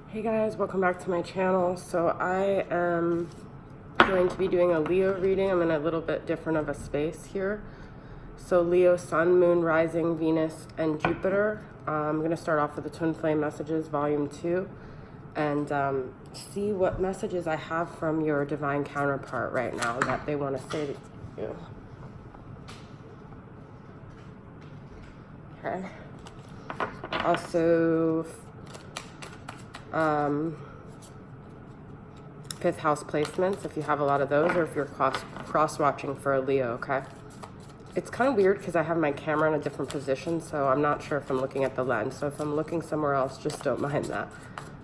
Hey guys, welcome back to my channel. So I am going to be doing a Leo reading. I'm in a little bit different of a space here. So Leo, Sun, Moon, Rising, Venus, and Jupiter. I'm going to start off with the Twin Flame Messages, Volume 2, and see what messages I have from your divine counterpart right now that they want to say to you. Okay. Also, fifth house placements, if you have a lot of those, or if you're cross-watching for a Leo, okay? It's kind of weird because I have my camera in a different position, so I'm not sure if I'm looking at the lens. So if I'm looking somewhere else, just don't mind that.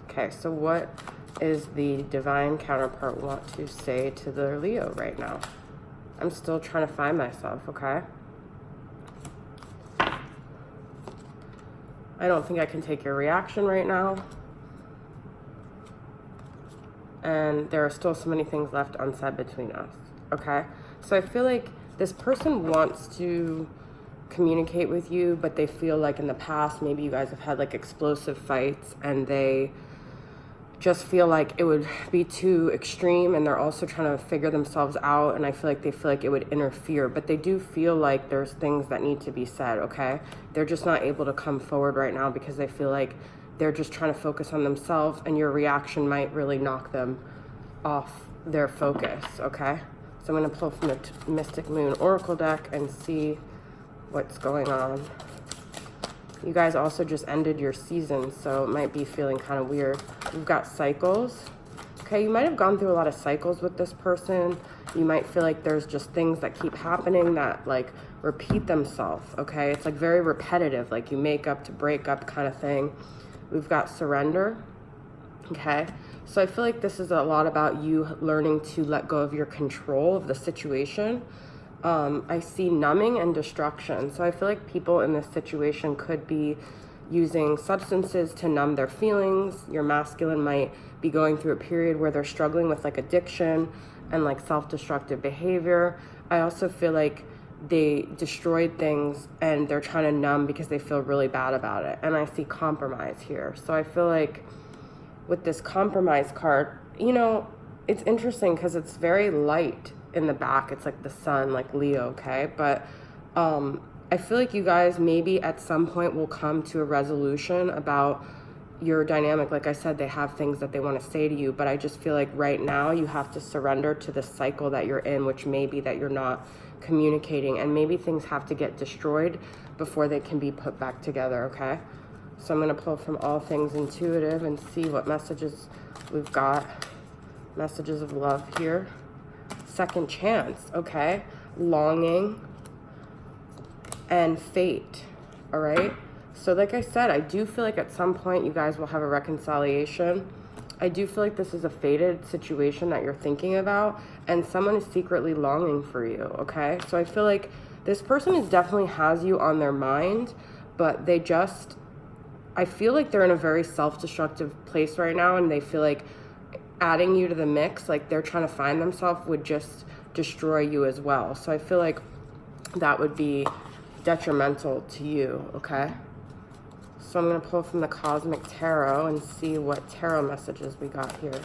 Okay, so what is the divine counterpart want to say to the Leo right now? I'm still trying to find myself, okay? I don't think I can take your reaction right now. And there are still so many things left unsaid between us, okay? So I feel like this person wants to communicate with you, but they feel like in the past, maybe you guys have had like explosive fights and they just feel like it would be too extreme, and they're also trying to figure themselves out, and I feel like they feel like it would interfere, but they do feel like there's things that need to be said, okay? They're just not able to come forward right now because they feel like they're just trying to focus on themselves, and your reaction might really knock them off their focus, okay? So I'm going to pull from the Mystic Moon Oracle deck and see what's going on. You guys also just ended your season, so it might be feeling kind of weird. We've got cycles. Okay, you might have gone through a lot of cycles with this person. You might feel like there's just things that keep happening that like repeat themselves, okay? It's like very repetitive, like you make up to break up kind of thing. We've got surrender, okay? So I feel like this is a lot about you learning to let go of your control of the situation. I see numbing and destruction. So I feel like people in this situation could be using substances to numb their feelings. Your masculine might be going through a period where they're struggling with like addiction and like self-destructive behavior. I also feel like they destroyed things and they're trying to numb because they feel really bad about it. And I see compromise here. So I feel like with this compromise card, you know, it's interesting because it's very light in the back. It's like the sun, like Leo, okay? But I feel like you guys maybe at some point will come to a resolution about your dynamic. Like I said, they have things that they want to say to you, but I just feel like right now you have to surrender to the cycle that you're in, which may be that you're not communicating, and maybe things have to get destroyed before they can be put back together, okay? So I'm going to pull from All Things Intuitive and see what messages we've got. Messages of love here. Second chance, okay? Longing and fate, all right? So like I said, I do feel like at some point you guys will have a reconciliation. I do feel like this is a fated situation that you're thinking about, and someone is secretly longing for you, okay? So I feel like this person is definitely has you on their mind, but they just, I feel like they're in a very self-destructive place right now, and they feel like adding you to the mix, like they're trying to find themselves, would just destroy you as well. So I feel like that would be detrimental to you, okay? So I'm going to pull from the Cosmic Tarot and see what tarot messages we got here.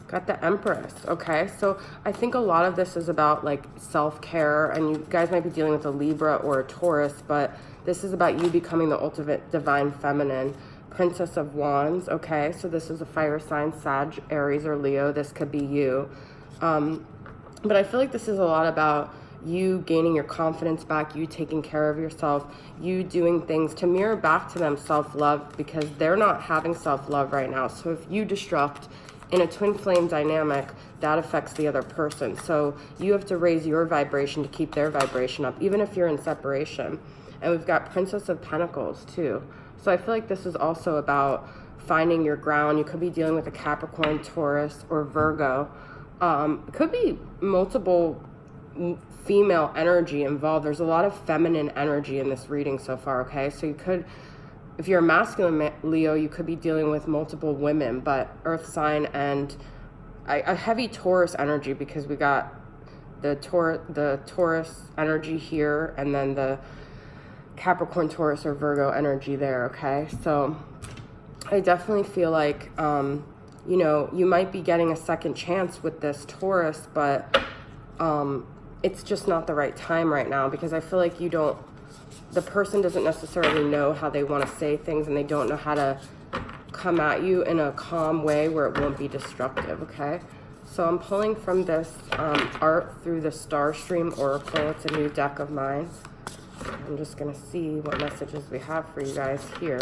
Got the Empress, okay? So I think a lot of this is about like self-care, and you guys might be dealing with a Libra or a Taurus, but this is about you becoming the ultimate divine feminine. Princess of Wands, okay? So this is a fire sign, Sag, Aries, or Leo. This could be you. But I feel like this is a lot about you gaining your confidence back, you taking care of yourself, you doing things to mirror back to them self-love, because they're not having self-love right now. So if you destruct in a twin flame dynamic, that affects the other person. So you have to raise your vibration to keep their vibration up, even if you're in separation. And we've got Princess of Pentacles too. So I feel like this is also about finding your ground. You could be dealing with a Capricorn, Taurus, or Virgo. It could be multiple female energy involved. There's a lot of feminine energy in this reading so far, okay? So you could, if you're a masculine Leo, you could be dealing with multiple women, but earth sign and a heavy Taurus energy, because we got the Taurus energy here, and then the Capricorn, Taurus, or Virgo energy there, okay? So I definitely feel like, you know, you might be getting a second chance with this Taurus, but it's just not the right time right now, because I feel like the person doesn't necessarily know how they want to say things, and they don't know how to come at you in a calm way where it won't be destructive, okay? So I'm pulling from this Art Through the Starstream Oracle. It's a new deck of mine. I'm just going to see what messages we have for you guys here.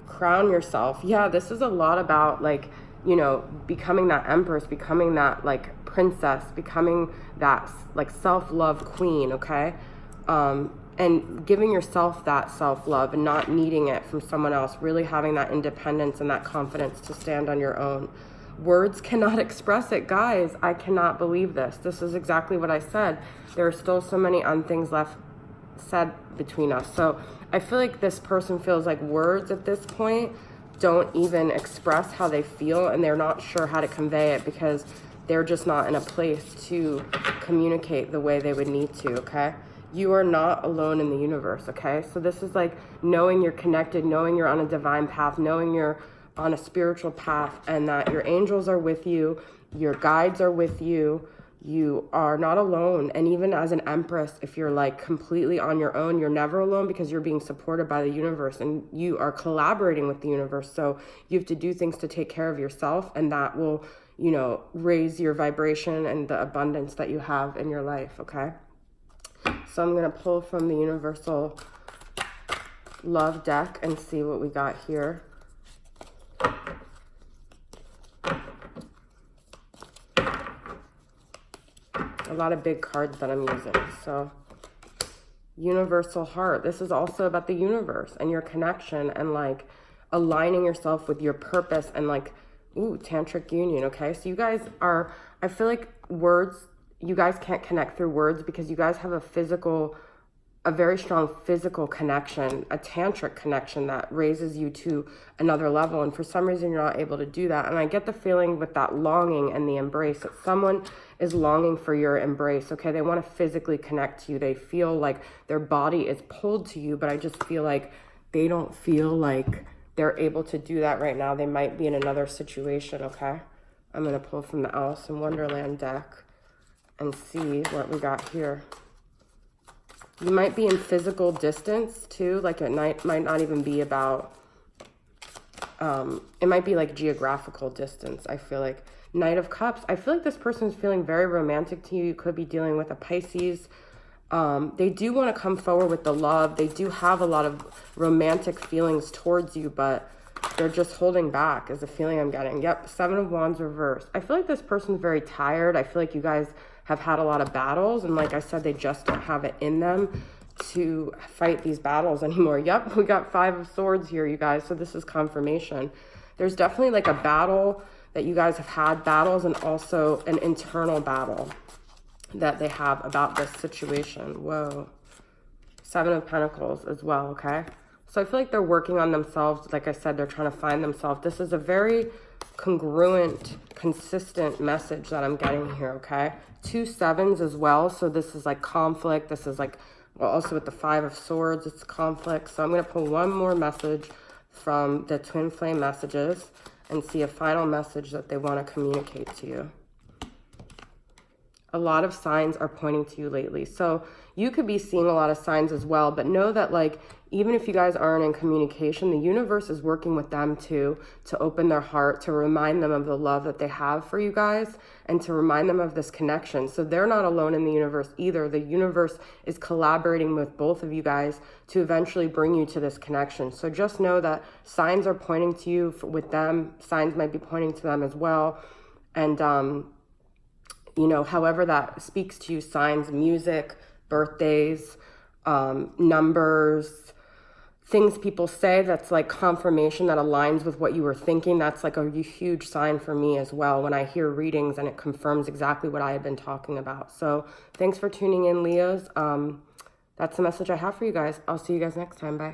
Crown yourself. Yeah, this is a lot about, like, you know, becoming that empress, becoming that, like, princess, becoming that, like, self-love queen, okay? And giving yourself that self-love and not needing it from someone else, really having that independence and that confidence to stand on your own. Words cannot express it, guys. I cannot believe this. This is exactly what I said. There are still so many things left said between us. So I feel like this person feels like words at this point don't even express how they feel, and they're not sure how to convey it because they're just not in a place to communicate the way they would need to, okay? You are not alone in the universe, okay? So this is like knowing you're connected, knowing you're on a divine path, knowing you're on a spiritual path, and that your angels are with you, your guides are with you. You are not alone. And even as an empress, if you're like completely on your own, you're never alone, because you're being supported by the universe and you are collaborating with the universe. So you have to do things to take care of yourself, and that will, you know, raise your vibration and the abundance that you have in your life, okay? So I'm going to pull from the Universal Love deck and see what we got here. A lot of big cards that I'm using. So Universal Heart. This is also about the universe and your connection and like aligning yourself with your purpose and like, ooh, tantric union, okay? So you guys are, I feel like words, you guys can't connect through words because you guys have a very strong physical connection, a tantric connection that raises you to another level. And for some reason, you're not able to do that. And I get the feeling with that longing and the embrace that someone is longing for your embrace, okay? They want to physically connect to you. They feel like their body is pulled to you, but I just feel like they don't feel like they're able to do that right now. They might be in another situation, okay? I'm going to pull from the Alice in Wonderland deck and see what we got here. You might be in physical distance too, like it might not even be about, it might be like geographical distance, I feel like. Knight of Cups, I feel like this person is feeling very romantic to you. You could be dealing with a Pisces. They do want to come forward with the love. They do have a lot of romantic feelings towards you, but they're just holding back is the feeling I'm getting. Yep, Seven of Wands reversed. I feel like this person's very tired. I feel like you guys have had a lot of battles, and like I said, they just don't have it in them to fight these battles anymore. Yep, we got Five of Swords here, you guys, so this is confirmation. There's definitely like a battle that you guys have had, battles, and also an internal battle that they have about this situation. Whoa. Seven of Pentacles as well, okay? So I feel like they're working on themselves. Like I said, they're trying to find themselves. This is a very congruent, consistent message that I'm getting here, okay? 2 sevens as well. So this is like conflict. This is like, well, also with the Five of Swords, it's conflict. So I'm going to pull one more message from the Twin Flame messages and see a final message that they want to communicate to you. A lot of signs are pointing to you lately. So you could be seeing a lot of signs as well, but know that like, even if you guys aren't in communication, the universe is working with them too, to open their heart, to remind them of the love that they have for you guys, and to remind them of this connection. So they're not alone in the universe either. The universe is collaborating with both of you guys to eventually bring you to this connection. So just know that signs are pointing to you with them. Signs might be pointing to them as well. And, you know, however that speaks to you, signs, music, birthdays, numbers, things people say that's like confirmation that aligns with what you were thinking. That's like a huge sign for me as well when I hear readings and it confirms exactly what I had been talking about. So thanks for tuning in, Leos. That's the message I have for you guys. I'll see you guys next time. Bye.